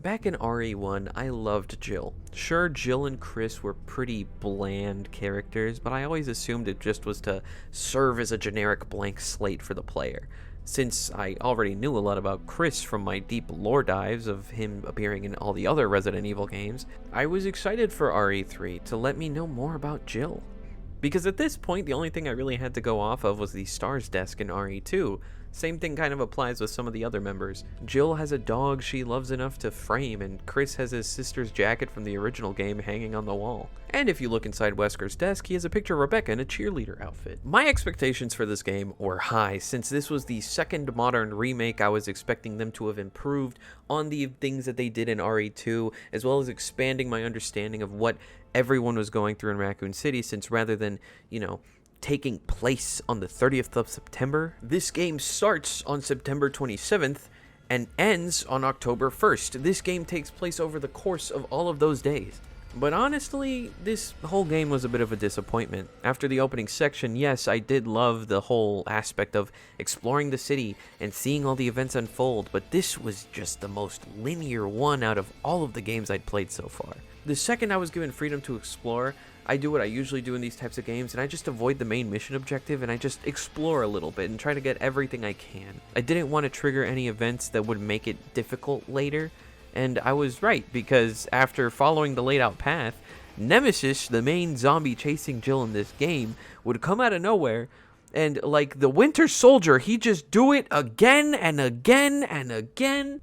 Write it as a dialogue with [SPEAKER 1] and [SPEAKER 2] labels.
[SPEAKER 1] Back in RE1, I loved Jill. Sure, Jill and Chris were pretty bland characters, but I always assumed it just was to serve as a generic blank slate for the player. Since I already knew a lot about Chris from my deep lore dives of him appearing in all the other Resident Evil games, I was excited for RE3 to let me know more about Jill. Because at this point, the only thing I really had to go off of was the STARS desk in RE2. Same thing kind of applies with some of the other members. Jill has a dog she loves enough to frame, and Chris has his sister's jacket from the original game hanging on the wall. And if you look inside Wesker's desk, he has a picture of Rebecca in a cheerleader outfit. My expectations for this game were high, since this was the second modern remake. I was expecting them to have improved on the things that they did in RE2, as well as expanding my understanding of what everyone was going through in Raccoon City, since rather than, taking place on the 30th of September, this game starts on September 27th and ends on October 1st. This game takes place over the course of all of those days. But honestly, this whole game was a bit of a disappointment. After the opening section, yes, I did love the whole aspect of exploring the city and seeing all the events unfold, but this was just the most linear one out of all of the games I'd played so far. The second I was given freedom to explore, I do what I usually do in these types of games, and I just avoid the main mission objective, and I just explore a little bit and try to get everything I can. I didn't want to trigger any events that would make it difficult later, and I was right, because after following the laid out path, Nemesis, the main zombie chasing Jill in this game, would come out of nowhere, and like the Winter Soldier, he'd just do it again and again and again.